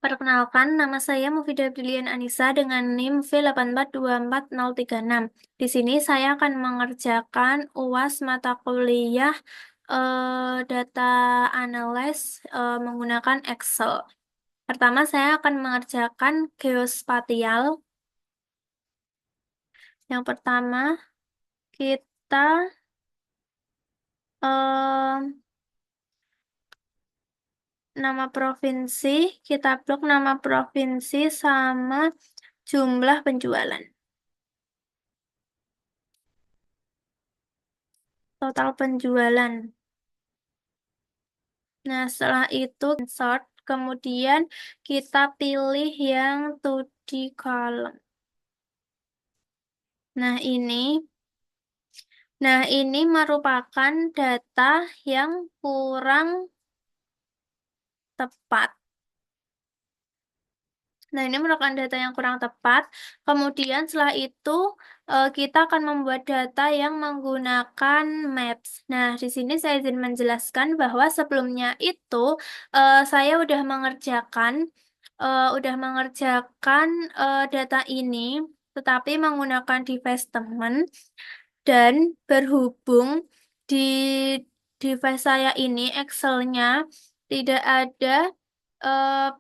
Perkenalkan, nama saya Mufidah Brilian Anissa dengan NIM V8424036. Di sini saya akan mengerjakan UAS mata kuliah Data Analysis menggunakan Excel. Pertama, saya akan mengerjakan geospatial. Yang pertama, kita em, nama provinsi, kita blok nama provinsi sama jumlah penjualan. Total penjualan. Nah, setelah itu insert, kemudian kita pilih yang 2D column. Nah, ini merupakan data yang kurang tepat. Nah, ini merupakan data yang kurang tepat. Kemudian setelah itu kita akan membuat data yang menggunakan maps. Nah, di sini saya izin menjelaskan bahwa sebelumnya itu saya udah mengerjakan data ini, tetapi menggunakan device teman dan berhubung di device saya ini Excel-nya tidak ada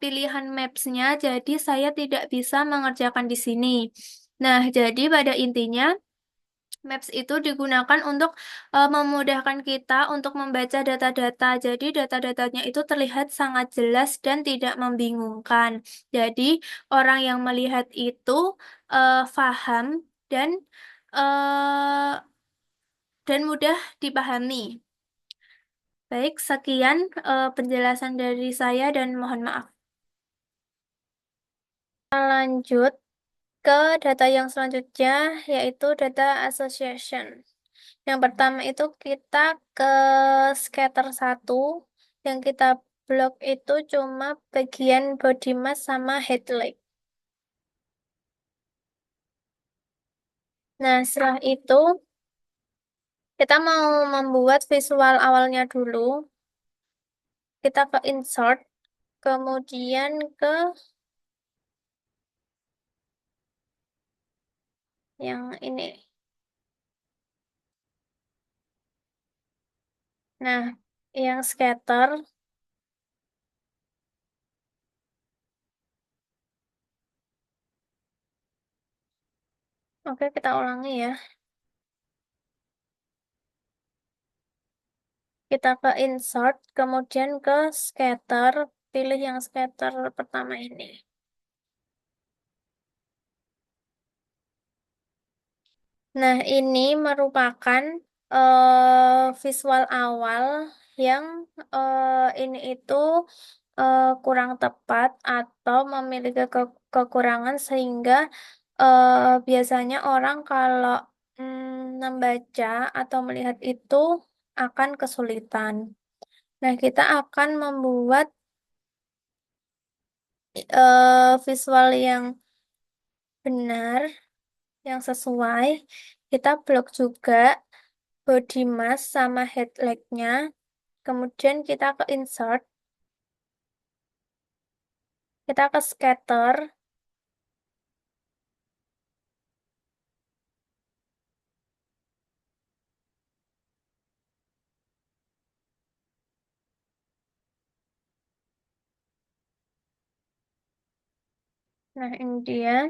pilihan maps-nya, jadi saya tidak bisa mengerjakan di sini. Nah, jadi pada intinya maps itu digunakan untuk memudahkan kita untuk membaca data-data. Jadi data-datanya itu terlihat sangat jelas dan tidak membingungkan. Jadi orang yang melihat itu paham dan eh, mudah dipahami. Baik, sekian penjelasan dari saya dan mohon maaf. Lanjut ke data yang selanjutnya, yaitu data association. Yang pertama itu kita ke scatter 1, yang kita blok itu cuma bagian body mass sama headlight. Nah, setelah itu kita mau membuat visual awalnya dulu. Kita ke insert, kemudian ke yang ini. Nah, yang scatter, oke kita ulangi ya. Kita ke insert, kemudian ke scatter, pilih yang scatter pertama ini. Nah, ini merupakan visual awal yang ini itu kurang tepat atau memiliki kekurangan sehingga biasanya orang kalau membaca atau melihat itu akan kesulitan. Nah, kita akan membuat visual yang benar, yang sesuai. Kita blok juga body mass sama headlight-nya. Kemudian kita ke insert, kita ke scatter. Nah, ini dia.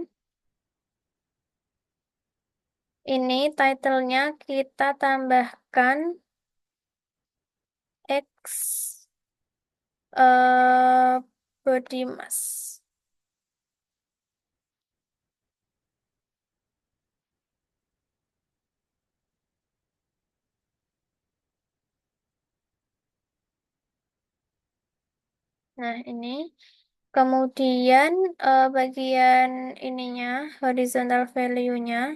Ini title-nya kita tambahkan X body mass. Nah, ini. Kemudian bagian ininya, horizontal value-nya,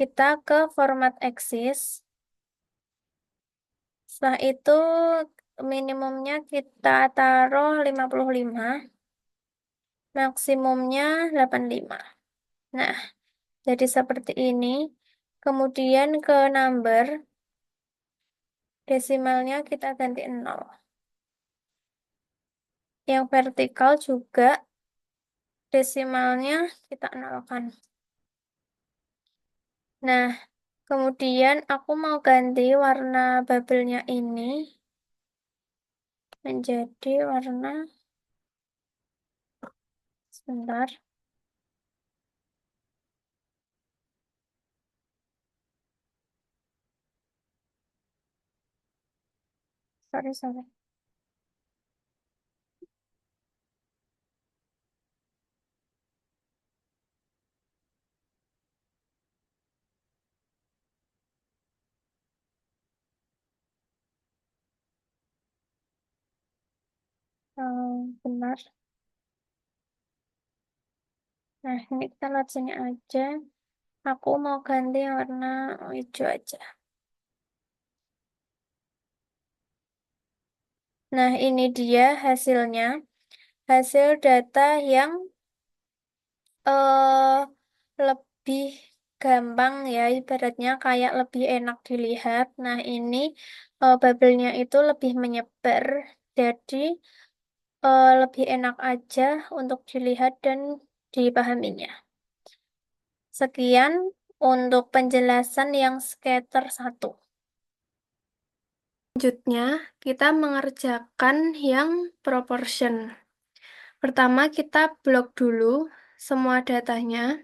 kita ke format axis. Setelah itu minimumnya kita taruh 55, maksimumnya 85. Nah, jadi seperti ini. Kemudian ke number, desimalnya kita ganti 0. Yang vertikal juga desimalnya kita nolkan. Nah, kemudian aku mau ganti warna bubble-nya ini menjadi warna, sebentar, sorry. Benar. Nah, ini kita lihat sini aja. Aku mau ganti warna hijau aja. Nah, ini dia hasilnya. Hasil data yang eh lebih gampang ya, ibaratnya kayak lebih enak dilihat. Nah, ini bubble-nya itu lebih menyebar, jadi lebih enak aja untuk dilihat dan dipahaminya. Sekian untuk penjelasan yang scatter 1. Selanjutnya, kita mengerjakan yang proportion. Pertama, kita blok dulu semua datanya.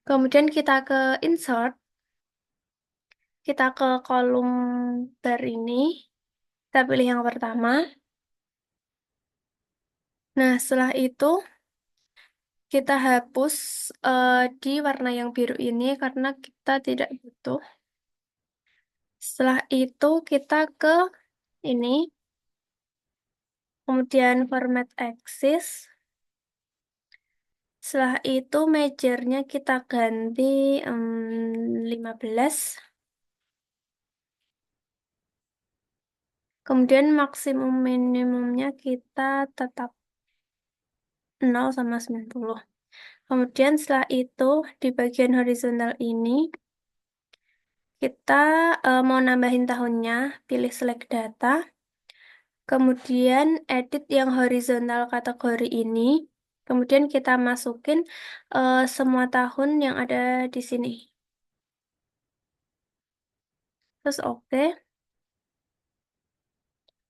Kemudian kita ke insert. Kita ke kolom bar ini. Kita pilih yang pertama. Nah, setelah itu kita hapus di warna yang biru ini karena kita tidak butuh. Setelah itu kita ke ini. Kemudian format axis. Setelah itu mejernya kita ganti 15. Kemudian maksimum minimumnya kita tetap 0 sama 90. Kemudian setelah itu di bagian horizontal ini kita mau nambahin tahunnya, pilih select data. Kemudian edit yang horizontal kategori ini. Kemudian kita masukin semua tahun yang ada di sini. Terus oke.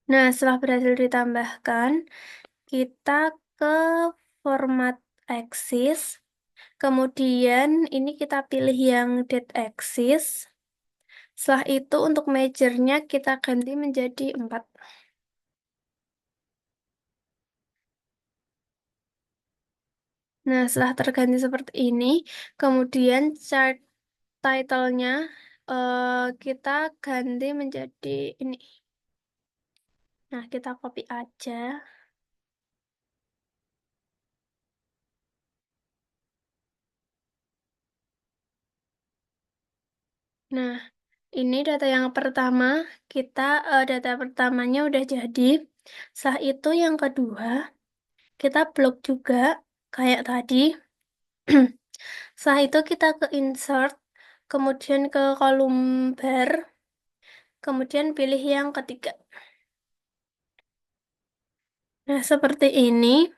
Nah, setelah berhasil ditambahkan, kita ke format axis. Kemudian ini kita pilih yang date axis. Setelah itu untuk majornya kita ganti menjadi 4. Nah, setelah terganti seperti ini, kemudian chart title-nya kita ganti menjadi ini. Nah, kita copy aja. Nah, ini data yang pertama, data pertamanya udah jadi. Setelah itu yang kedua, kita blok juga kayak tadi. Setelah itu kita ke insert, kemudian ke kolom bar, kemudian pilih yang ketiga. Nah, seperti ini.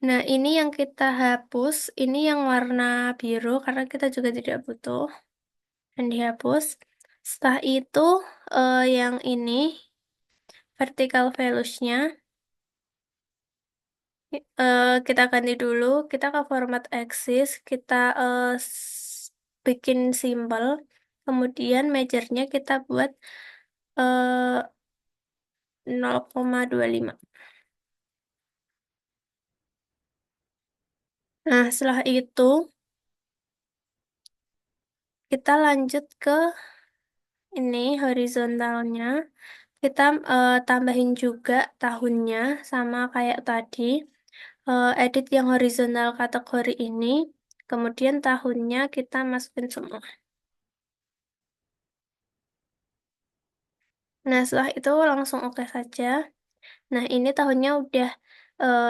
Nah, ini yang kita hapus, ini yang warna biru karena kita juga tidak butuh dan dihapus. Setelah itu yang ini vertical values-nya kita ganti dulu, kita ke format axis, kita bikin simbol, kemudian measure-nya kita buat 0,25. Nah, setelah itu kita lanjut ke ini horizontalnya. Kita tambahin juga tahunnya sama kayak tadi. Edit yang horizontal kategori ini. Kemudian tahunnya kita masukin semua. Nah, setelah itu langsung oke saja. Nah, ini tahunnya udah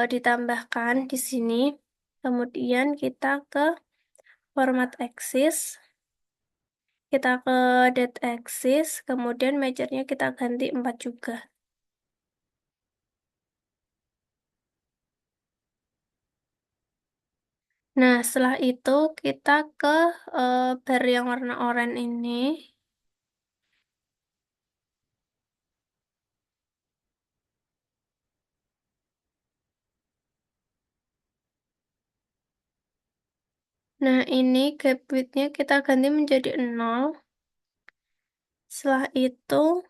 ditambahkan di sini. Kemudian kita ke format axis. Kita ke date axis, kemudian majornya kita ganti 4 juga. Nah, setelah itu kita ke bar yang warna oranye ini. Nah, ini gap width-nya kita ganti menjadi 0. Setelah itu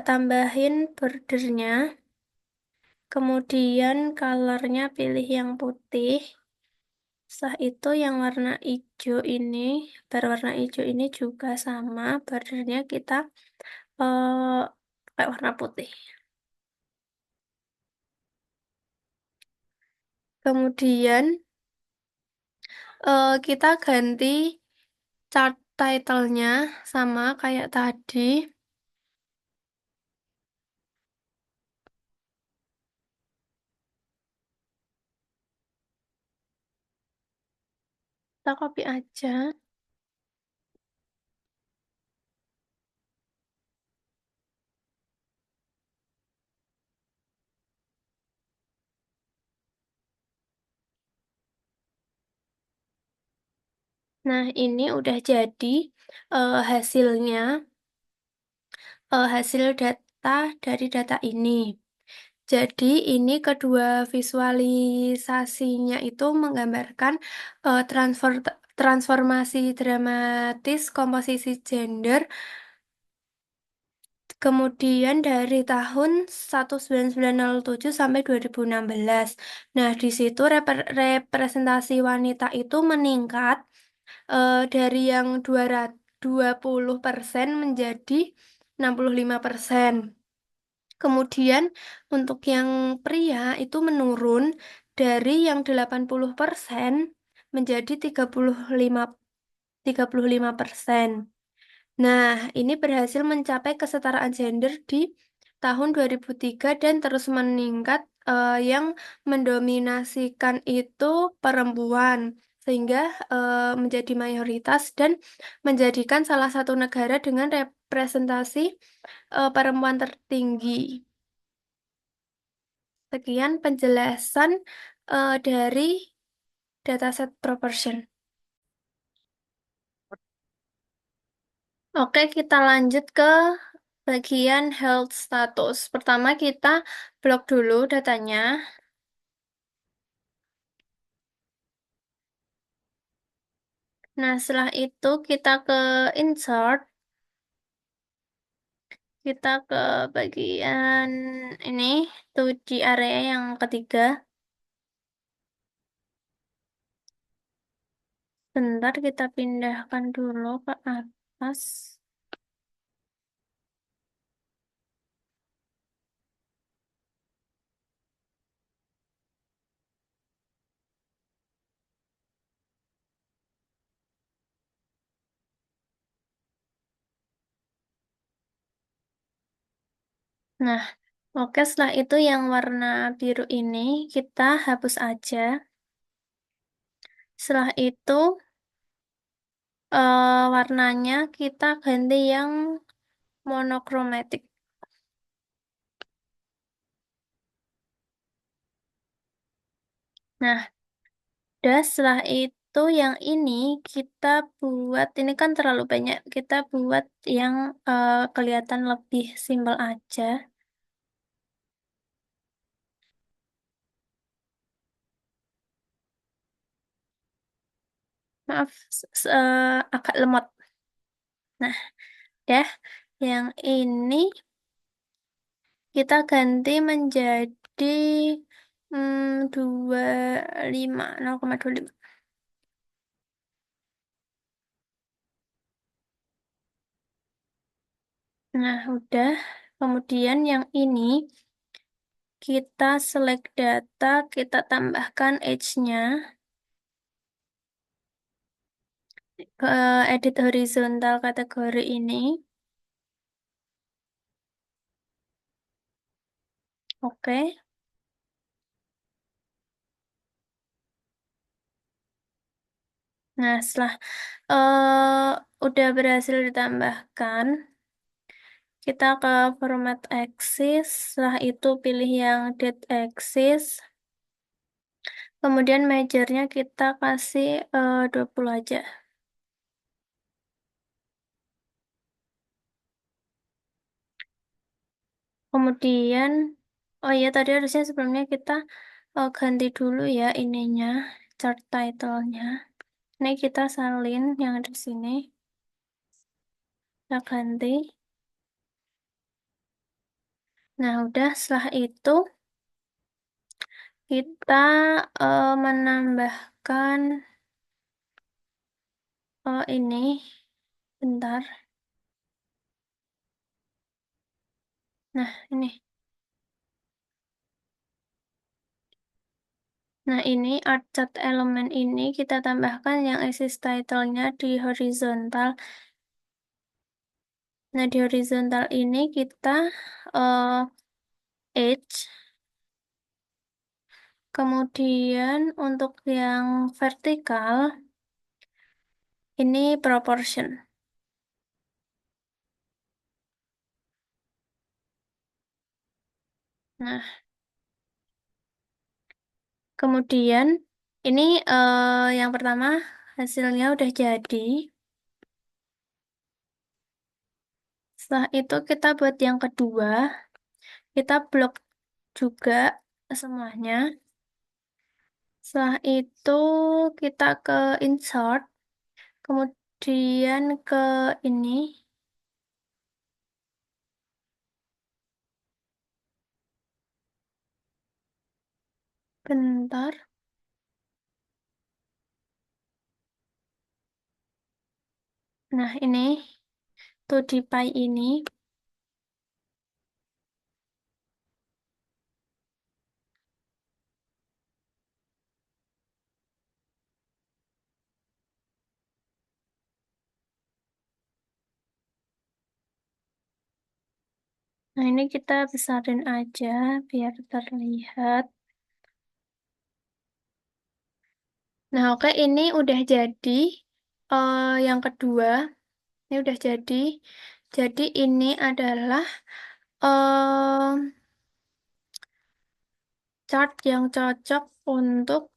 tambahin bordernya. Kemudian colornya pilih yang putih. Setelah itu yang warna hijau ini, berwarna hijau ini juga sama, bordernya kita pakai warna putih. Kemudian kita ganti chart title-nya sama kayak tadi. Kita copy aja. Nah, ini udah jadi hasilnya, hasil data dari data ini. Jadi ini kedua visualisasinya itu menggambarkan transformasi dramatis komposisi gender kemudian dari tahun 1997 sampai 2016. Nah, di situ representasi wanita itu meningkat dari yang 20% menjadi 65%. Kemudian untuk yang pria itu menurun dari yang 80% menjadi 35%. Nah, ini berhasil mencapai kesetaraan gender di tahun 2003 dan terus meningkat yang mendominasikan itu perempuan sehingga menjadi mayoritas dan menjadikan salah satu negara dengan representasi perempuan tertinggi. Sekian penjelasan dari dataset proportion. Oke, kita lanjut ke bagian health status. Pertama kita blok dulu datanya. Nah, setelah itu kita ke insert. Kita ke bagian ini, tuh di area yang ketiga. Bentar kita pindahkan dulu ke atas. Nah, oke setelah itu yang warna biru ini kita hapus aja. Setelah itu warnanya kita ganti yang monokromatik. Nah, udah setelah itu yang ini kita buat, ini kan terlalu banyak, kita buat yang kelihatan lebih simpel aja. Maaf, agak lemot. Nah, dah yang ini kita ganti menjadi 25, 0,25. Nah, udah. Kemudian yang ini kita select data, kita tambahkan age-nya ke edit horizontal kategori ini. Oke. Nah, setelah udah berhasil ditambahkan, kita ke format axis. Setelah itu pilih yang date axis. Kemudian majornya kita kasih 20 aja. Kemudian, oh iya tadi harusnya sebelumnya kita ganti dulu ya ininya, chart title-nya. Ini kita salin yang di sini. Kita ganti. Nah, udah setelah itu kita menambahkan ini. Bentar. Nah, ini. Nah, ini art chart elemen ini kita tambahkan yang axis title-nya di horizontal. Nah, di horizontal ini kita uh, edge. Kemudian untuk yang vertikal, ini proportion. Nah, kemudian ini yang pertama hasilnya udah jadi. Setelah itu kita buat yang kedua, kita blok juga semuanya. Setelah itu kita ke insert, kemudian ke ini, bentar. Nah, ini tuh di pie ini. Nah, ini kita besarin aja biar terlihat. Nah, oke, ini udah jadi. Yang kedua, ini udah jadi. Jadi ini adalah chart yang cocok untuk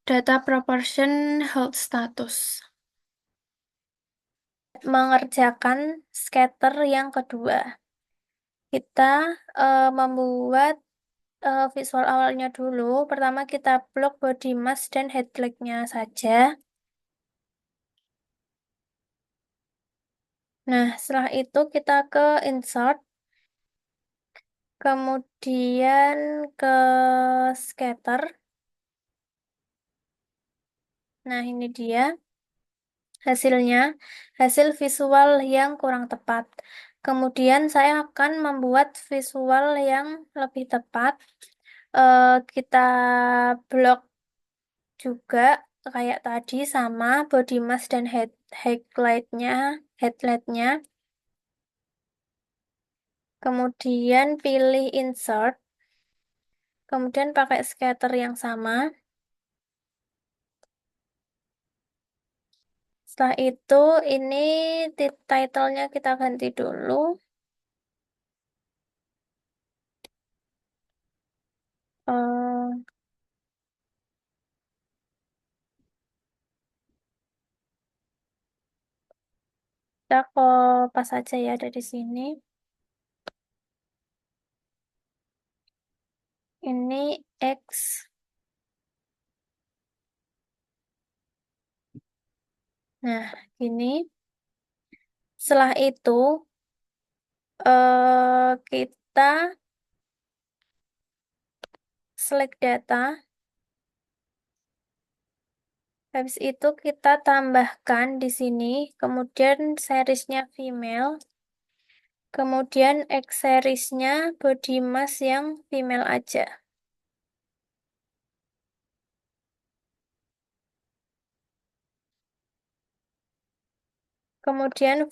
data proportion health status. Mengerjakan scatter yang kedua. Kita membuat visual awalnya dulu. Pertama kita blok body mass dan headlight-nya saja. Nah, setelah itu kita ke insert, kemudian ke scatter. Nah, ini dia hasilnya, hasil visual yang kurang tepat. Kemudian saya akan membuat visual yang lebih tepat. Kita blok juga kayak tadi sama body mass dan headlightnya. Kemudian pilih insert, kemudian pakai scatter yang sama. Setelah itu ini title-nya kita ganti dulu. Eh, kita pas aja ya dari sini. Ini X. Nah, ini. Setelah itu kita select data. Habis itu kita tambahkan di sini, kemudian seriesnya female, kemudian X seriesnya body mass yang female aja. Kemudian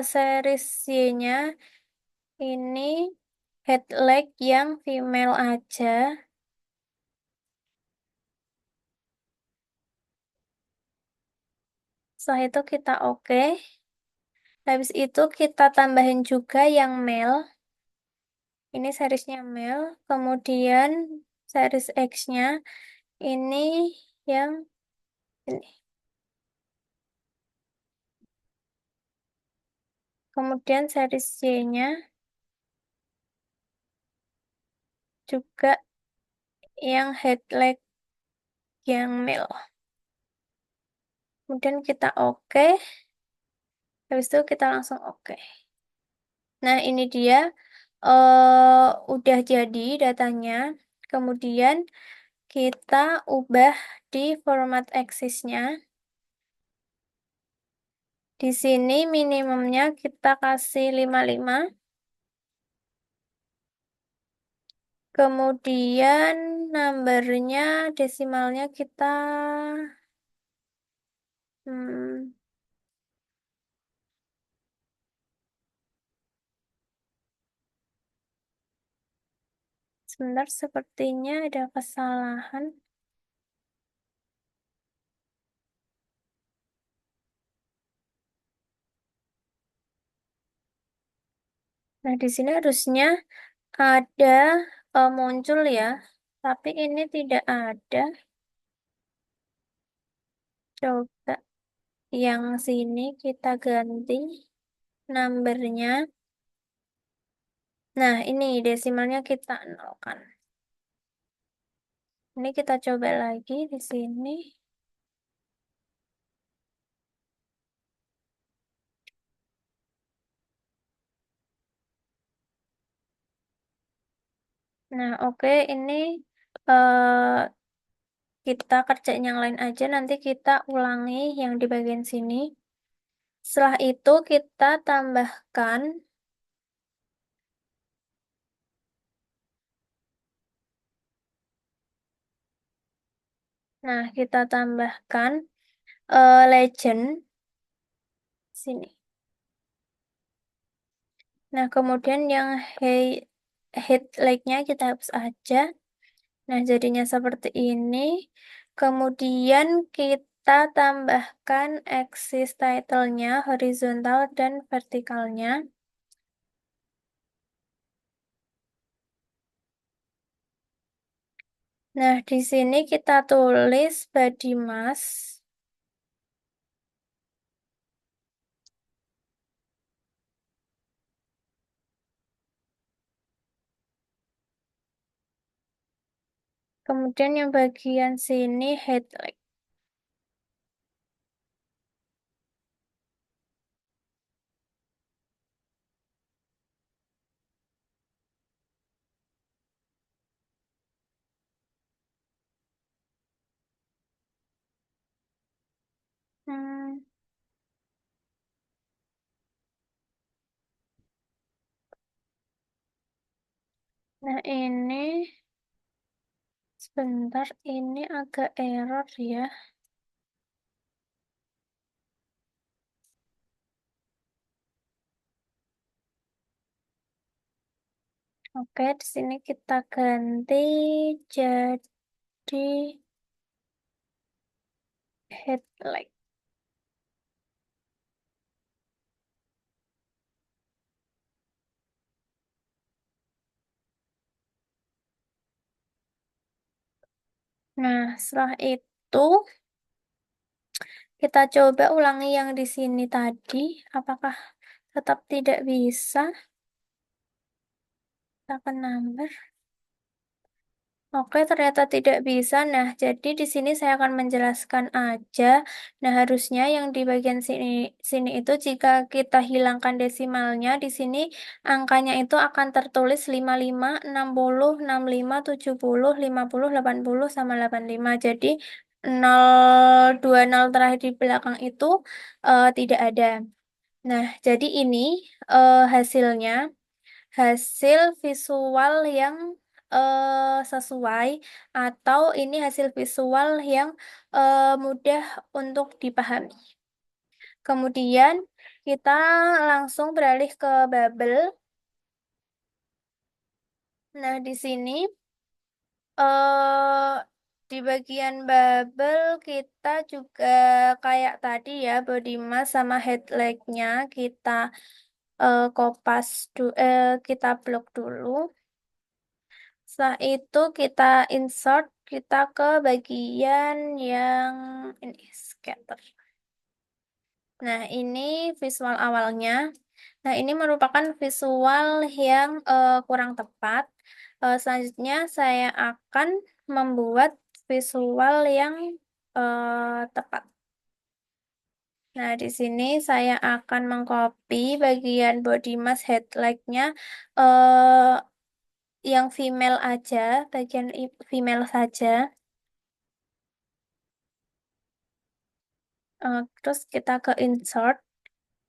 series Y-nya ini headlight yang female aja. Setelah itu kita oke. Habis itu kita tambahin juga yang male. Ini seriesnya male. Kemudian series X-nya Ini yang ini. Kemudian series Y-nya juga yang headlight yang male. Kemudian kita oke. Habis itu kita langsung oke. Nah, ini dia udah jadi datanya. Kemudian kita ubah di format axis-nya. Di sini minimumnya kita kasih 55. Kemudian numbernya desimalnya kita hmm, sebentar sepertinya ada kesalahan. Nah, di sini harusnya ada muncul ya, tapi ini tidak ada. Coba yang sini kita ganti numbernya. Nah, ini desimalnya kita nolkan. Ini kita coba lagi di sini. Nah, oke, ini eh, kita kerjain yang lain aja. Nanti kita ulangi yang di bagian sini. Setelah itu kita tambahkan. Nah, kita tambahkan legend sini. Nah, kemudian yang headlight-nya kita hapus aja. Nah, jadinya seperti ini. Kemudian kita tambahkan axis title-nya, horizontal dan vertikalnya. Nah, di sini kita tulis body mass. Kemudian yang bagian sini headlight. Hmm, nah, ini sebentar, ini agak error ya. Oke, di sini kita ganti jadi headlight. Nah, setelah itu kita coba ulangi yang di sini tadi. Apakah tetap tidak bisa? Kita akan number. Oke, ternyata tidak bisa. Nah, jadi di sini saya akan menjelaskan aja. Nah, harusnya yang di bagian sini sini itu jika kita hilangkan desimalnya, di sini angkanya itu akan tertulis 55, 60, 65, 70, 50, 80 sama 85. Jadi 020 terakhir di belakang itu tidak ada. Nah, jadi ini hasilnya hasil visual yang sesuai atau ini hasil visual yang mudah untuk dipahami. Kemudian kita langsung beralih ke bubble. Nah, di sini eh di bagian bubble kita juga kayak tadi ya, body mass sama headlight-nya kita kopas kita blok dulu. Setelah itu kita insert kita ke bagian yang ini, scatter. Nah, ini visual awalnya. Nah, ini merupakan visual yang kurang tepat. Selanjutnya, saya akan membuat visual yang tepat. Nah, di sini saya akan mengcopy bagian body mask headlight-nya eh, yang female aja, bagian female saja. Terus kita ke insert,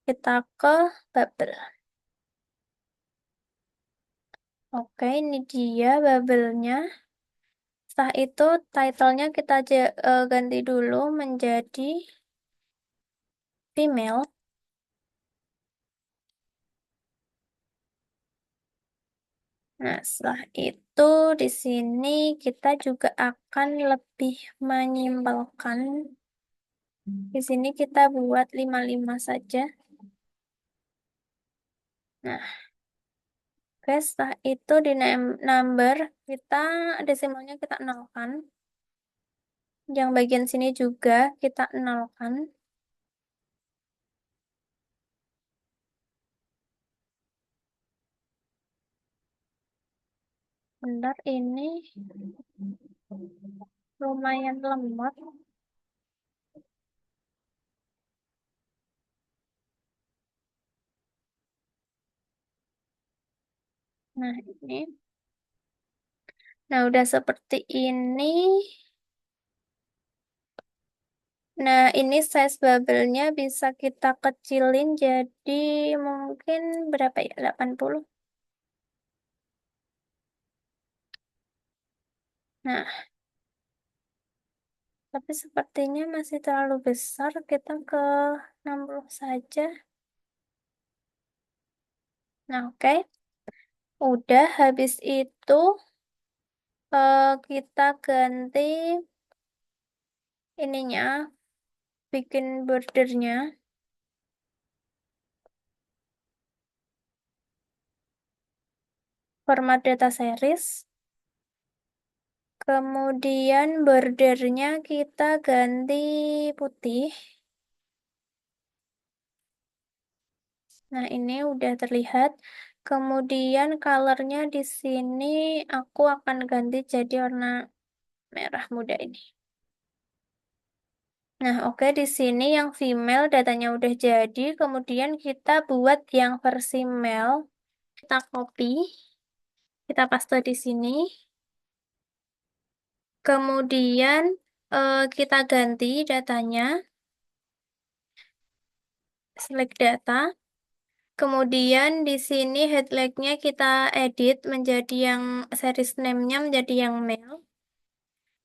kita ke bubble. Oke, ini dia bubble-nya. Setelah itu title-nya kita ganti dulu menjadi female. Nah, setelah itu di sini kita juga akan lebih menyimpelkan. Di sini kita buat 55 saja. Nah, oke, setelah itu di number kita desimalnya kita nolkan. Yang bagian sini juga kita nolkan. Bentar, ini lumayan lemot. Nah, ini. Nah, udah seperti ini. Nah, ini size bubble-nya bisa kita kecilin jadi mungkin berapa ya? 80. Nah, tapi sepertinya masih terlalu besar. Kita ke 60 saja. Nah, oke. Udah habis itu kita ganti ininya, bikin bordernya. Format data series. Kemudian bordernya kita ganti putih. Nah, ini udah terlihat. Kemudian colornya di sini aku akan ganti jadi warna merah muda ini. Nah, oke, di sini yang female datanya udah jadi. Kemudian kita buat yang versi male. Kita copy, kita paste di sini. Kemudian kita ganti datanya, select data. Kemudian di sini headlight-nya kita edit menjadi yang series name-nya menjadi yang male.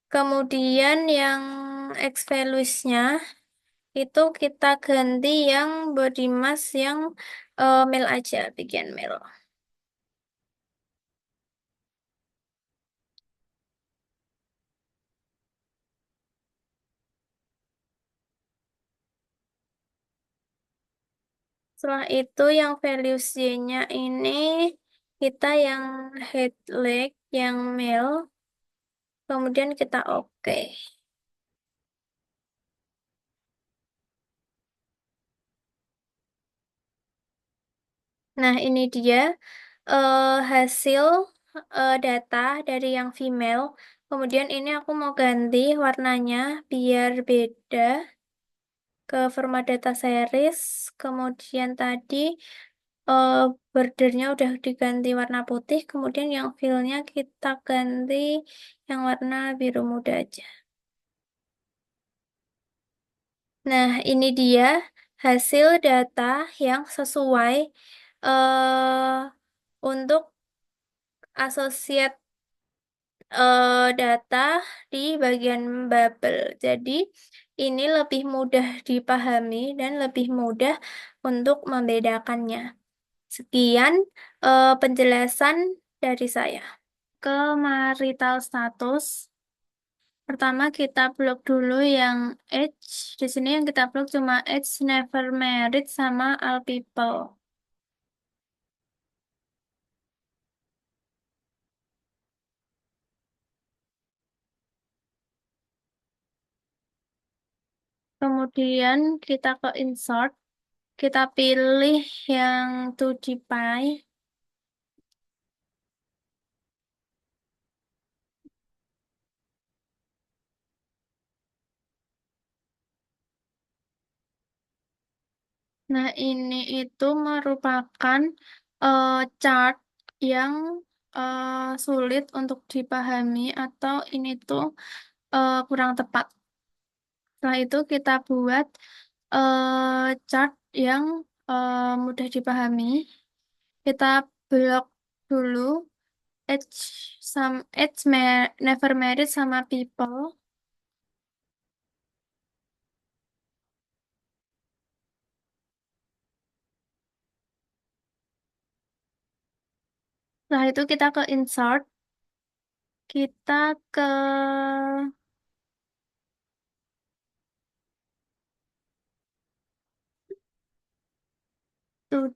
Kemudian yang X values-nya itu kita ganti yang body mass yang male aja, bagian male. Setelah itu yang values Y-nya ini kita yang headlight yang male. Kemudian kita oke. Nah, ini dia hasil data dari yang female. Kemudian ini aku mau ganti warnanya biar beda ke format data series. Kemudian tadi eh, bordernya udah diganti warna putih. Kemudian yang fill-nya kita ganti yang warna biru muda aja. Nah, ini dia hasil data yang sesuai untuk asosiat data di bagian bubble. Jadi, ini lebih mudah dipahami dan lebih mudah untuk membedakannya. Sekian penjelasan dari saya. Ke marital status. Pertama kita blok dulu yang age. Di sini yang kita blok cuma age, never married, sama all people. Kemudian kita ke insert, kita pilih yang 2D pie. Nah, ini itu merupakan chart yang sulit untuk dipahami atau ini tuh kurang tepat. Setelah itu kita buat chart yang mudah dipahami. Kita blok dulu age never married sama people. Setelah itu kita ke insert, kita ke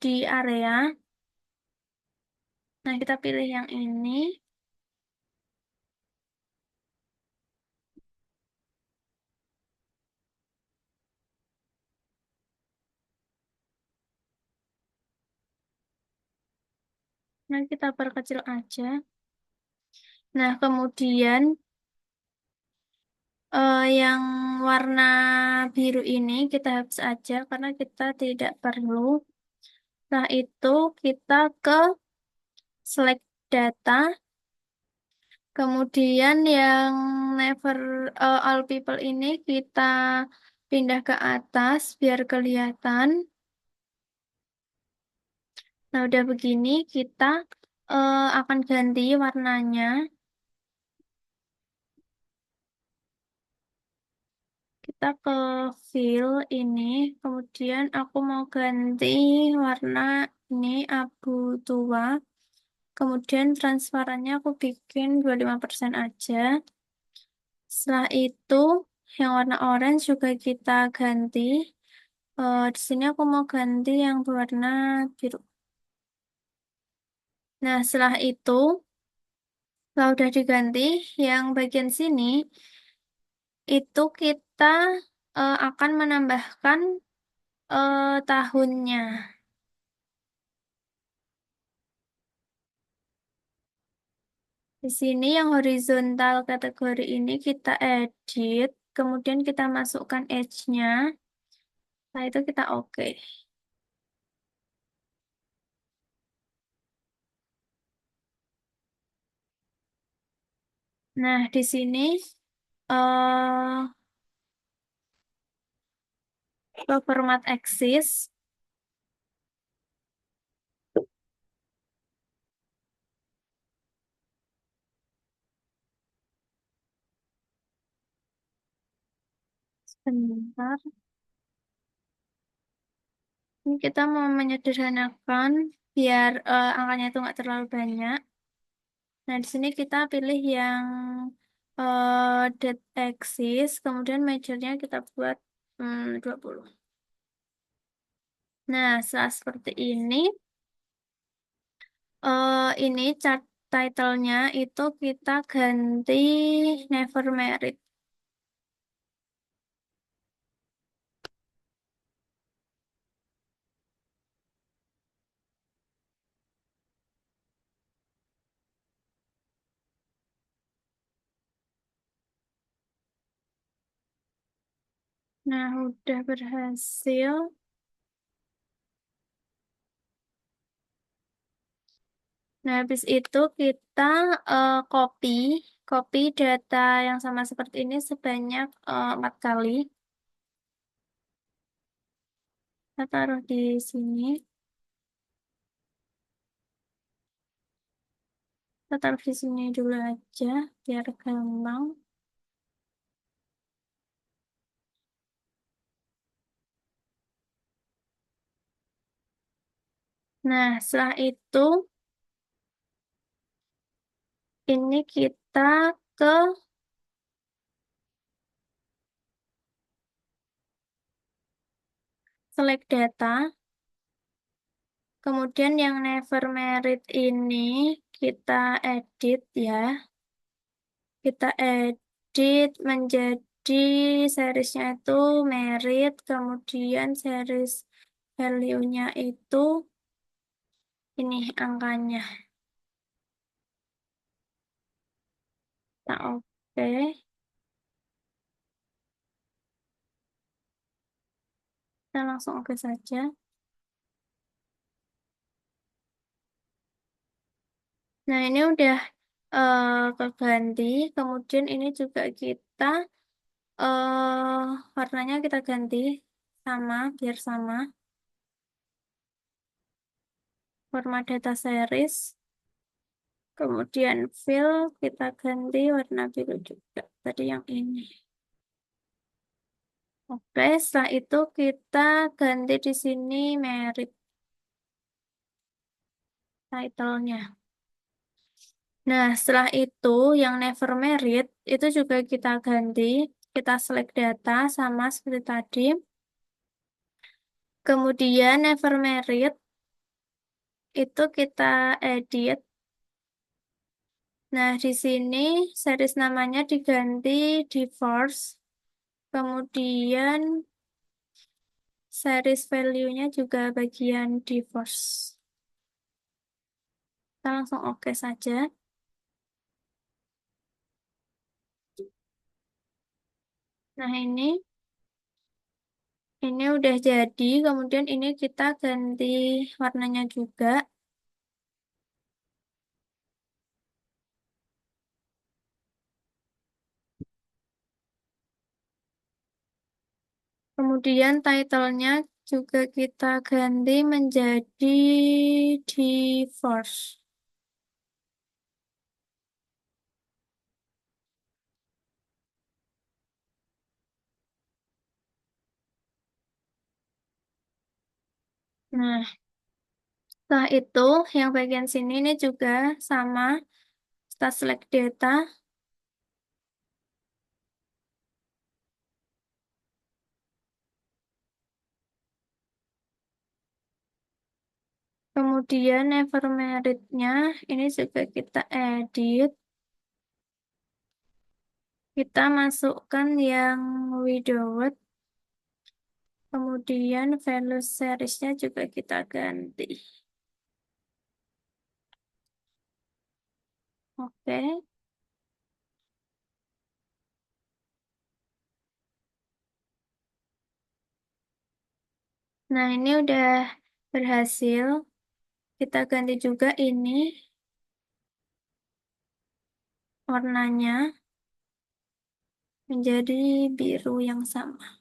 di area. Nah, kita pilih yang ini. Nah, kita perkecil aja. Nah, kemudian yang warna biru ini kita hapus aja karena kita tidak perlu. Nah, itu kita ke select data. Kemudian yang never all people ini kita pindah ke atas biar kelihatan. Nah, udah begini kita akan ganti warnanya. Kita ke fill ini, kemudian aku mau ganti warna ini abu tua. Kemudian transparannya aku bikin 25% aja. Setelah itu, yang warna orange juga kita ganti. Di sini aku mau ganti yang berwarna biru. Nah, setelah itu, kalau udah diganti, yang bagian sini itu kita akan menambahkan tahunnya. Di sini yang horizontal kategori ini kita edit, kemudian kita masukkan edge-nya. Nah, itu kita oke. Nah, di sini eh ke format axis. Sebentar. Ini kita mau menyederhanakan biar angkanya itu nggak terlalu banyak. Nah, di sini kita pilih yang date axis, kemudian majornya kita buat 20. Nah, setelah seperti ini chart title-nya itu kita ganti Never Married. Nah, udah berhasil. Nah, habis itu kita copy, copy data yang sama seperti ini sebanyak 4 kali. Kita taruh di sini. Kita taruh di sini dulu aja, biar gampang. Nah, setelah itu, ini kita ke select data. Kemudian yang never married ini kita edit ya. Kita edit menjadi Jadi seriesnya itu merit, kemudian series value-nya itu ini angkanya. Nah, oke. Kita langsung oke saja. Nah, ini udah keganti. Kemudian ini juga kita warnanya kita ganti sama, biar sama. Format data series. Kemudian fill kita ganti warna biru juga. Tadi yang ini. Oke, setelah itu kita ganti di sini merit title-nya. Nah, setelah itu yang never merit itu juga kita ganti. Kita select data sama seperti tadi. Kemudian never merit itu kita edit. Nah, di sini series namanya diganti divorce. Kemudian series value-nya juga bagian divorce. Kita langsung oke saja. Nah, ini udah jadi. Kemudian ini kita ganti warnanya juga. Kemudian title-nya juga kita ganti menjadi divorce. Nah, setelah itu yang bagian sini ini juga sama. Kita select data. Kemudian never merit-nya ini juga kita edit. Kita masukkan yang without. Kemudian value series-nya juga kita ganti. Oke. Nah, ini udah berhasil. Kita ganti juga ini warnanya menjadi biru yang sama.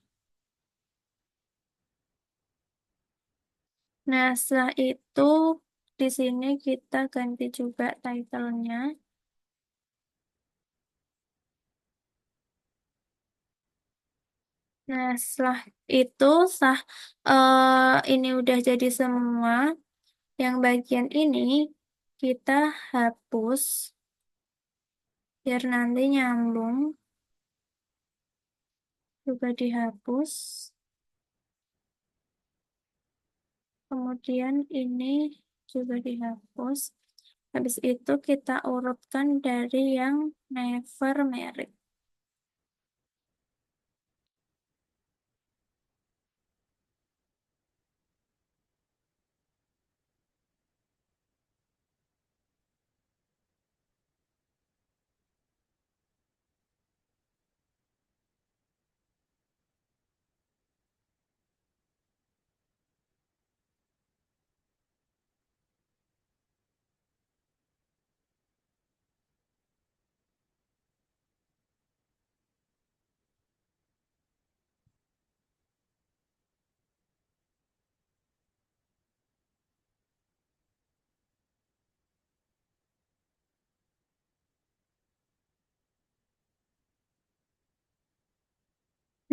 Nah, setelah itu di sini kita ganti juga title-nya. Nah, setelah itu ini udah jadi semua. Yang bagian ini kita hapus biar nanti nyambung. Juga dihapus. Kemudian ini juga dihapus. Habis itu kita urutkan dari yang never merit.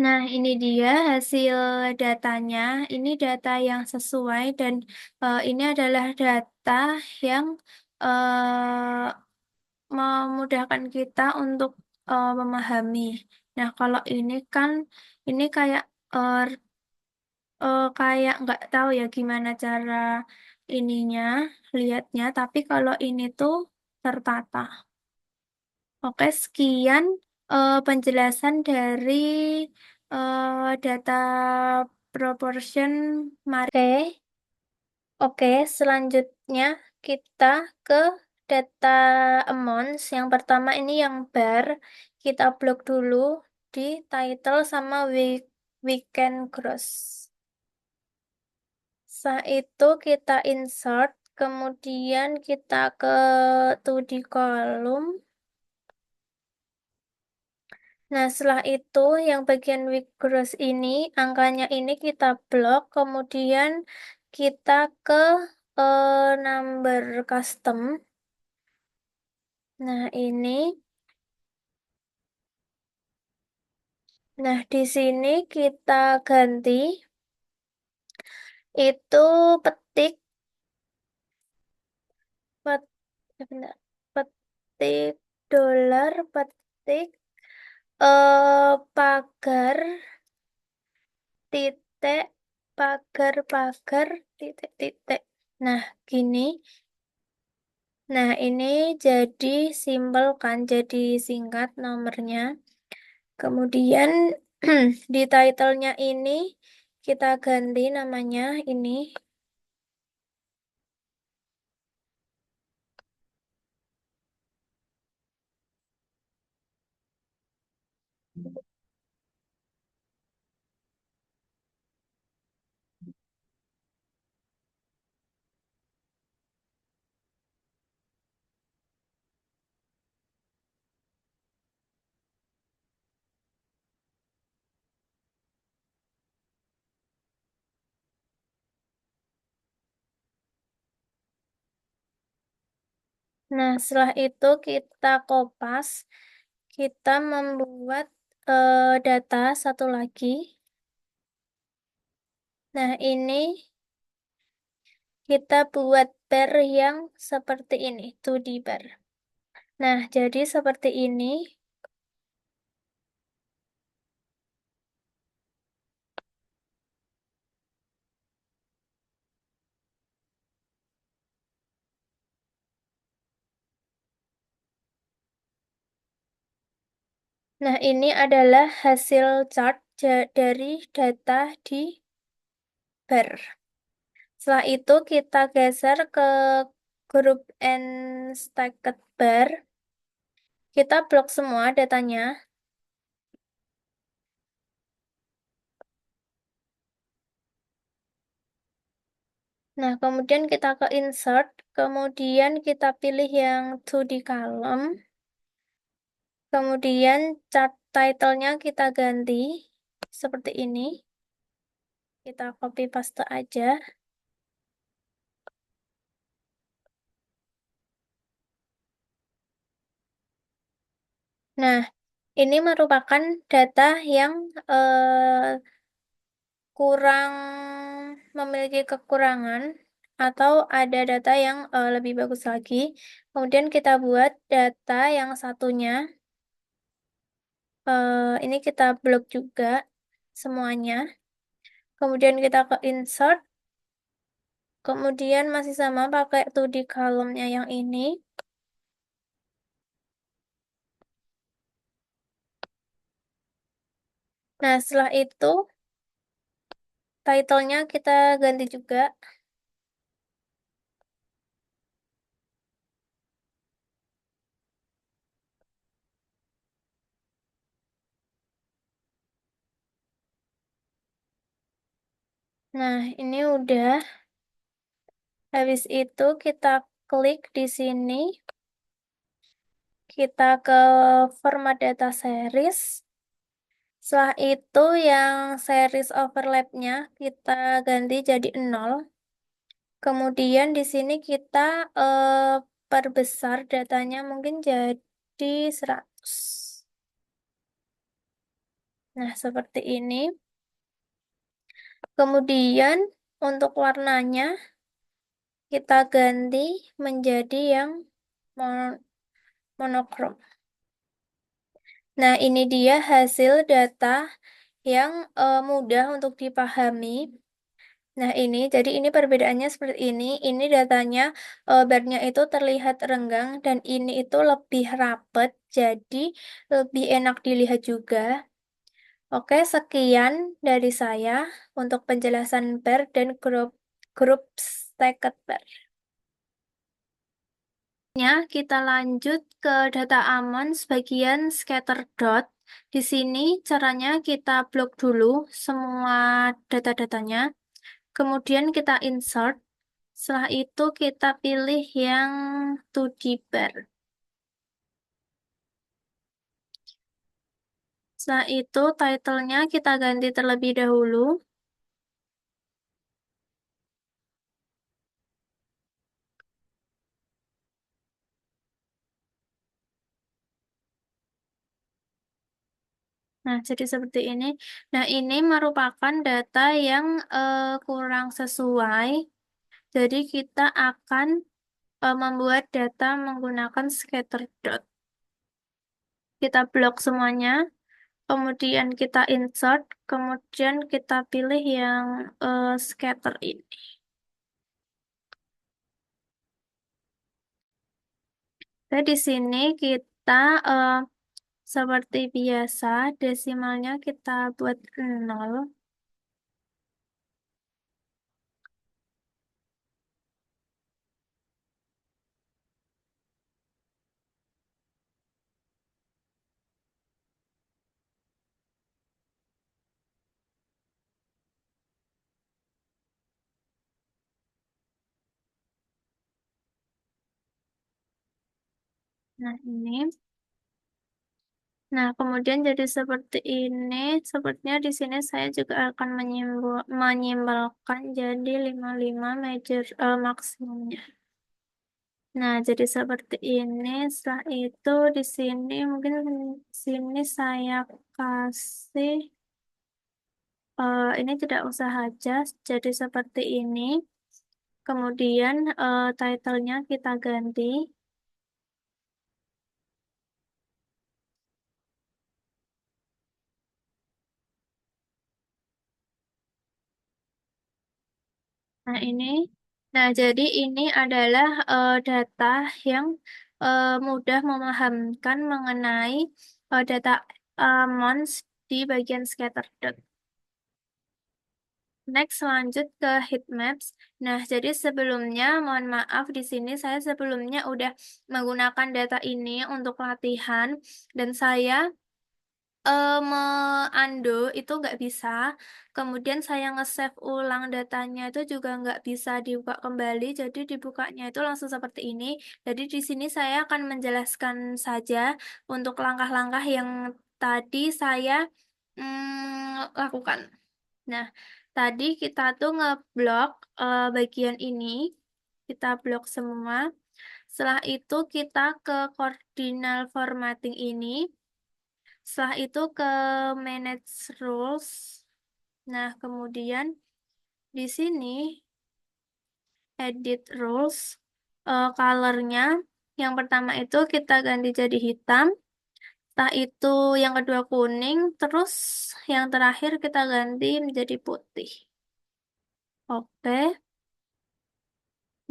Nah, ini dia hasil datanya. Ini data yang sesuai dan ini adalah data yang memudahkan kita untuk memahami. Nah, kalau ini kan ini eh, kayak nggak tahu ya gimana cara ininya lihatnya. Tapi kalau ini tuh tertata. Oke, sekian. penjelasan dari data proportion. Mari. Oke, selanjutnya kita ke data amounts. Yang pertama ini yang bar. Kita blok dulu di title sama weekend gross. Setelah itu kita insert, kemudian kita ke 2D column. Nah, setelah itu yang bagian week gross ini, angkanya ini kita blok, kemudian kita ke number custom. Nah, ini. Nah, di sini kita ganti itu petik pet, bentar, petik dolar petik pagar titik pagar titik. Nah, gini. Nah, ini jadi simpel kan, jadi singkat nomornya. Kemudian di title-nya ini kita ganti namanya ini. Nah, setelah itu kita kopas, kita membuat data satu lagi. Nah, ini kita buat bar yang seperti ini, 2D bar. Nah, jadi seperti ini. Nah, ini adalah hasil chart dari data di bar. Setelah itu kita geser ke grup and stacked bar. Kita blok semua datanya. Nah, kemudian kita ke insert, kemudian kita pilih yang 2D column, kemudian chart title-nya kita ganti seperti ini. Kita copy paste aja. Nah, ini merupakan data yang kurang memiliki kekurangan atau ada data yang lebih bagus lagi. Kemudian kita buat data yang satunya. Ini kita blok juga semuanya. Kemudian kita ke insert. Kemudian masih sama pakai 2D column-nya yang ini. Nah, setelah itu title-nya kita ganti juga. Nah, ini udah. Habis itu kita klik di sini. Kita ke format data series. Setelah itu yang series overlap-nya kita ganti jadi 0. Kemudian di sini kita perbesar datanya mungkin jadi 100. Nah, seperti ini. Kemudian untuk warnanya kita ganti menjadi yang monokrom. Nah, ini dia hasil data yang mudah untuk dipahami. Nah, jadi ini perbedaannya seperti ini. Ini datanya, barnya itu terlihat renggang dan ini itu lebih rapet, jadi lebih enak dilihat juga. Oke, sekian dari saya untuk penjelasan bar dan grup stacked bar. Kita lanjut ke data Ammons bagian scatter dot. Di sini caranya kita blok dulu semua data-datanya. Kemudian kita insert. Setelah itu kita pilih yang 2D bar. Setelah itu title-nya kita ganti terlebih dahulu. Nah, jadi seperti ini. Nah, ini merupakan data yang kurang sesuai. Jadi kita akan membuat data menggunakan scatter dot. Kita blok semuanya, kemudian kita insert, kemudian kita pilih yang scatter ini. Jadi di sini kita eh, seperti biasa desimalnya kita buat 0. Nah, ini. Nah, kemudian jadi seperti ini. Sepertinya di sini saya juga akan menyimbolkan jadi 55 maksimumnya. Nah, jadi seperti ini. Setelah itu di sini mungkin di sini saya kasih ini tidak usah aja. Jadi seperti ini. Kemudian title-nya kita ganti. Nah, ini. Nah, jadi ini adalah data yang mudah memahamkan mengenai data mons di bagian scatter dot. Next, lanjut ke heat maps. Nah, jadi sebelumnya, mohon maaf, di sini saya sebelumnya udah menggunakan data ini untuk latihan, dan saya undo itu nggak bisa. Kemudian saya nge-save ulang datanya itu juga nggak bisa dibuka kembali. Jadi dibukanya itu langsung seperti ini. Jadi di sini saya akan menjelaskan saja untuk langkah-langkah yang tadi saya lakukan. Nah, tadi kita tuh ngeblok bagian ini. Kita blok semua. Setelah itu kita ke cardinal formatting ini. Setelah itu ke manage rules. Nah, kemudian di sini edit rules. Colornya yang pertama itu kita ganti jadi hitam. Setelah itu yang kedua kuning. Terus yang terakhir kita ganti menjadi putih. Oke.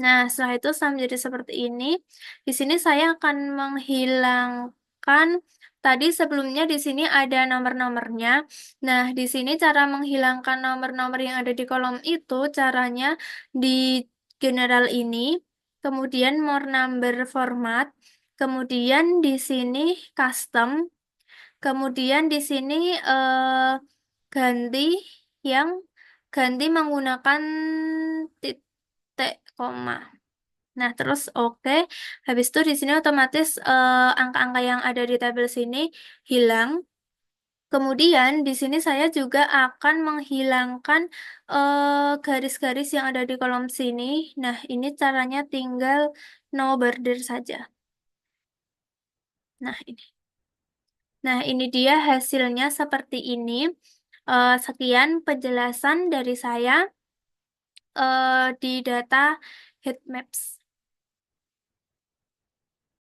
Nah, setelah itu sama jadi seperti ini. Di sini saya akan menghilangkan tadi sebelumnya di sini ada nomor-nomornya. Nah, di sini cara menghilangkan nomor-nomor yang ada di kolom itu caranya di general ini, kemudian more number format, kemudian di sini custom, kemudian di sini ganti yang ganti menggunakan titik koma. Nah, terus oke. Habis itu di sini otomatis angka-angka yang ada di tabel sini hilang. Kemudian di sini saya juga akan menghilangkan garis-garis yang ada di kolom sini. Nah, ini caranya tinggal no border saja. Nah, ini. Nah, ini dia hasilnya seperti ini. Sekian penjelasan dari saya di data heat maps.